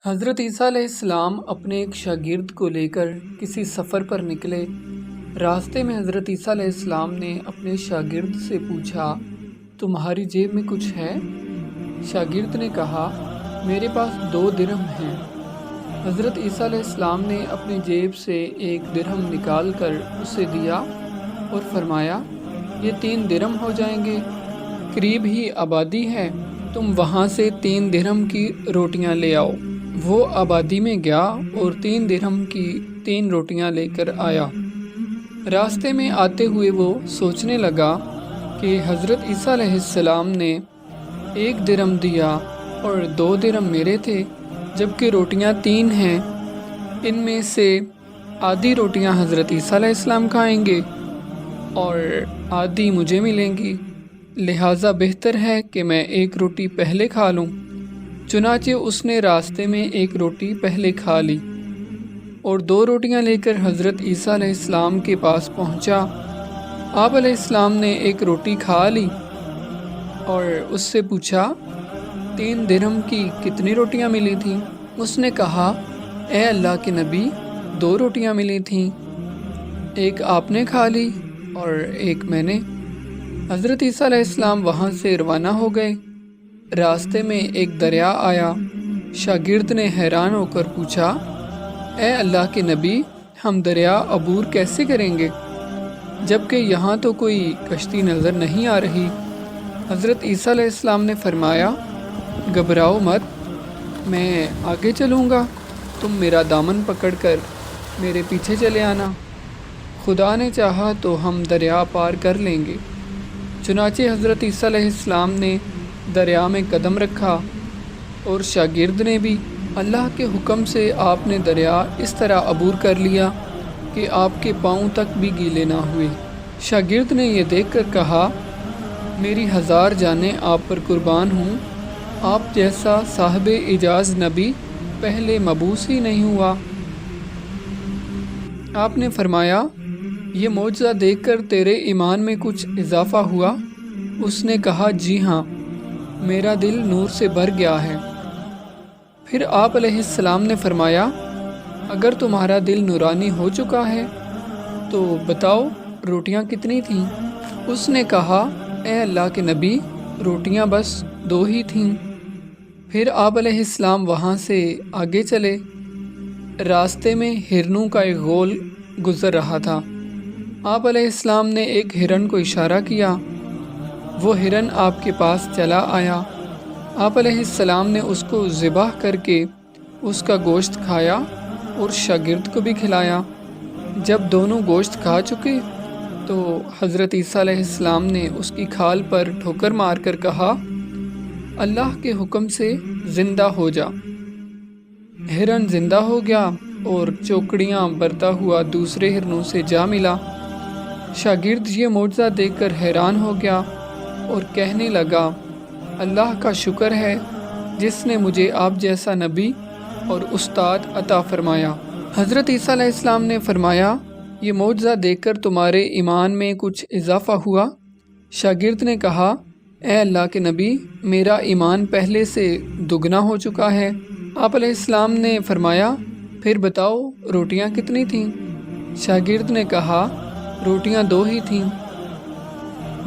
حضرت عیسیٰ علیہ السلام اپنے ایک شاگرد کو لے کر کسی سفر پر نکلے۔ راستے میں حضرت عیسیٰ علیہ السلام نے اپنے شاگرد سے پوچھا، تمہاری جیب میں کچھ ہے؟ شاگرد نے کہا، میرے پاس 2 درہم ہیں۔ حضرت عیسیٰ علیہ السلام نے اپنی جیب سے 1 درہم نکال کر اسے دیا اور فرمایا، یہ 3 درہم ہو جائیں گے، قریب ہی آبادی ہے، تم وہاں سے 3 درہم کی روٹیاں لے آؤ۔ وہ آبادی میں گیا اور 3 درہم کی 3 روٹیاں لے کر آیا۔ راستے میں آتے ہوئے وہ سوچنے لگا کہ حضرت عیسیٰ علیہ السلام نے 1 درہم دیا اور 2 درہم میرے تھے، جبکہ روٹیاں 3 ہیں، ان میں سے آدھی روٹیاں حضرت عیسیٰ علیہ السلام کھائیں گے اور آدھی مجھے ملیں گی، لہٰذا بہتر ہے کہ میں 1 روٹی پہلے کھا لوں۔ چنانچہ اس نے راستے میں 1 روٹی پہلے کھا لی اور 2 روٹیاں لے کر حضرت عیسیٰ علیہ السلام کے پاس پہنچا۔ آپ علیہ السلام نے 1 روٹی کھا لی اور اس سے پوچھا، 3 درہم کی کتنی روٹیاں ملی تھیں؟ اس نے کہا، اے اللہ کے نبی، 2 روٹیاں ملی تھیں، 1 آپ نے کھا لی اور 1 میں نے۔ حضرت عیسیٰ علیہ السلام وہاں سے روانہ ہو گئے۔ راستے میں ایک دریا آیا۔ شاگرد نے حیران ہو کر پوچھا، اے اللہ کے نبی، ہم دریا عبور کیسے کریں گے، جبکہ یہاں تو کوئی کشتی نظر نہیں آ رہی؟ حضرت عیسیٰ علیہ السلام نے فرمایا، گھبراؤ مت، میں آگے چلوں گا، تم میرا دامن پکڑ کر میرے پیچھے چلے آنا، خدا نے چاہا تو ہم دریا پار کر لیں گے۔ چنانچہ حضرت عیسیٰ علیہ السلام نے دریا میں قدم رکھا اور شاگرد نے بھی۔ اللہ کے حکم سے آپ نے دریا اس طرح عبور کر لیا کہ آپ کے پاؤں تک بھی گیلے نہ ہوئے۔ شاگرد نے یہ دیکھ کر کہا، میری 1000 جانیں آپ پر قربان ہوں، آپ جیسا صاحب اعجاز نبی پہلے مبعوث ہی نہیں ہوا۔ آپ نے فرمایا، یہ معجزہ دیکھ کر تیرے ایمان میں کچھ اضافہ ہوا؟ اس نے کہا، جی ہاں، میرا دل نور سے بھر گیا ہے۔ پھر آپ علیہ السلام نے فرمایا، اگر تمہارا دل نورانی ہو چکا ہے تو بتاؤ روٹیاں کتنی تھیں؟ اس نے کہا، اے اللہ کے نبی، روٹیاں بس 2 ہی تھیں۔ پھر آپ علیہ السلام وہاں سے آگے چلے۔ راستے میں ہرنوں کا ایک غول گزر رہا تھا۔ آپ علیہ السلام نے ایک ہرن کو اشارہ کیا، وہ ہرن آپ کے پاس چلا آیا۔ آپ علیہ السلام نے اس کو ذبح کر کے اس کا گوشت کھایا اور شاگرد کو بھی کھلایا۔ جب دونوں گوشت کھا چکے تو حضرت عیسیٰ علیہ السلام نے اس کی کھال پر ٹھوکر مار کر کہا، اللہ کے حکم سے زندہ ہو جا۔ ہرن زندہ ہو گیا اور چوکڑیاں برتا ہوا دوسرے ہرنوں سے جا ملا۔ شاگرد یہ معجزہ دیکھ کر حیران ہو گیا اور کہنے لگا، اللہ کا شکر ہے جس نے مجھے آپ جیسا نبی اور استاد عطا فرمایا۔ حضرت عیسیٰ علیہ السلام نے فرمایا، یہ معجزہ دیکھ کر تمہارے ایمان میں کچھ اضافہ ہوا؟ شاگرد نے کہا، اے اللہ کے نبی، میرا ایمان پہلے سے دگنا ہو چکا ہے۔ آپ علیہ السلام نے فرمایا، پھر بتاؤ روٹیاں کتنی تھیں؟ شاگرد نے کہا، روٹیاں 2 ہی تھیں۔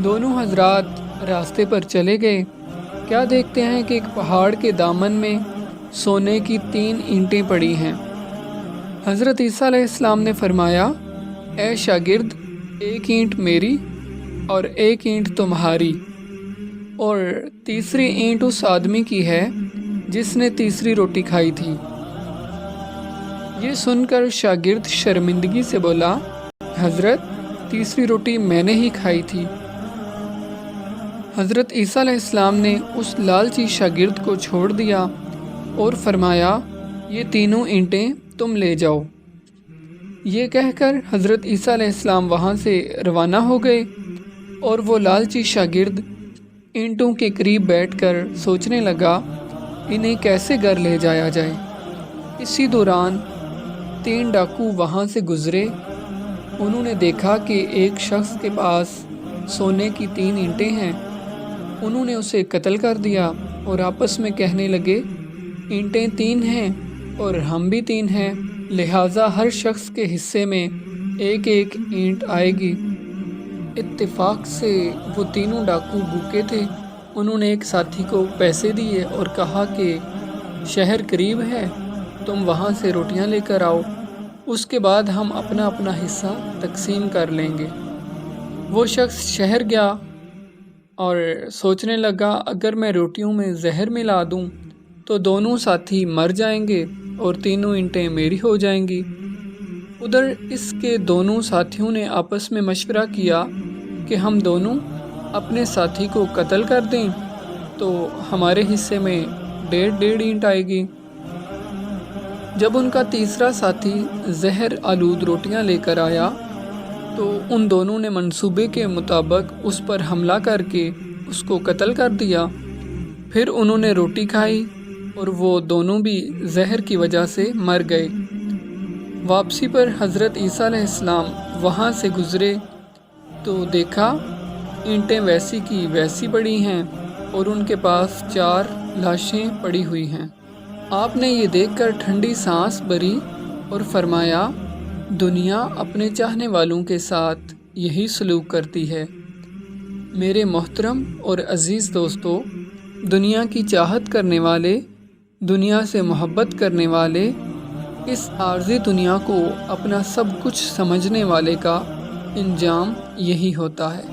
دونوں حضرات راستے پر چلے گئے۔ کیا دیکھتے ہیں کہ ایک پہاڑ کے دامن میں سونے کی 3 اینٹیں پڑی ہیں۔ حضرت عیسیٰ علیہ السلام نے فرمایا، اے شاگرد، 1 اینٹ میری اور 1 اینٹ تمہاری، اور تیسری اینٹ اس آدمی کی ہے جس نے تیسری روٹی کھائی تھی۔ یہ سن کر شاگرد شرمندگی سے بولا، حضرت، تیسری روٹی میں نے ہی کھائی تھی۔ حضرت عیسیٰ علیہ السلام نے اس لالچی شاگرد کو چھوڑ دیا اور فرمایا، یہ تینوں اینٹیں تم لے جاؤ۔ یہ کہہ کر حضرت عیسیٰ علیہ السلام وہاں سے روانہ ہو گئے اور وہ لالچی شاگرد اینٹوں کے قریب بیٹھ کر سوچنے لگا، انہیں کیسے گھر لے جایا جائے۔ اسی دوران 3 ڈاکو وہاں سے گزرے۔ انہوں نے دیکھا کہ ایک شخص کے پاس سونے کی 3 اینٹیں ہیں۔ انہوں نے اسے قتل کر دیا اور آپس میں کہنے لگے، اینٹیں 3 ہیں اور ہم بھی 3 ہیں، لہٰذا ہر شخص کے حصے میں ایک ایک اینٹ آئے گی۔ اتفاق سے وہ تینوں ڈاکو بھوکے تھے۔ انہوں نے ایک ساتھی کو پیسے دیے اور کہا کہ شہر قریب ہے، تم وہاں سے روٹیاں لے کر آؤ، اس کے بعد ہم اپنا اپنا حصہ تقسیم کر لیں گے۔ وہ شخص شہر گیا اور سوچنے لگا اگر میں روٹیوں میں زہر ملا دوں تو دونوں ساتھی مر جائیں گے اور تینوں اینٹیں میری ہو جائیں گی۔ ادھر اس کے دونوں ساتھیوں نے آپس میں مشورہ کیا کہ ہم دونوں اپنے ساتھی کو قتل کر دیں تو ہمارے حصے میں 1.5 اینٹ آئے گی۔ جب ان کا تیسرا ساتھی زہر آلود روٹیاں لے کر آیا تو ان دونوں نے منصوبے کے مطابق اس پر حملہ کر کے اس کو قتل کر دیا۔ پھر انہوں نے روٹی کھائی اور وہ دونوں بھی زہر کی وجہ سے مر گئے۔ واپسی پر حضرت عیسیٰ علیہ السلام وہاں سے گزرے تو دیکھا اینٹیں ویسی کی ویسی پڑی ہیں اور ان کے پاس 4 لاشیں پڑی ہوئی ہیں۔ آپ نے یہ دیکھ کر ٹھنڈی سانس بھری اور فرمایا، دنیا اپنے چاہنے والوں کے ساتھ یہی سلوک کرتی ہے۔ میرے محترم اور عزیز دوستو، دنیا کی چاہت کرنے والے، دنیا سے محبت کرنے والے، اس عارضی دنیا کو اپنا سب کچھ سمجھنے والے کا انجام یہی ہوتا ہے۔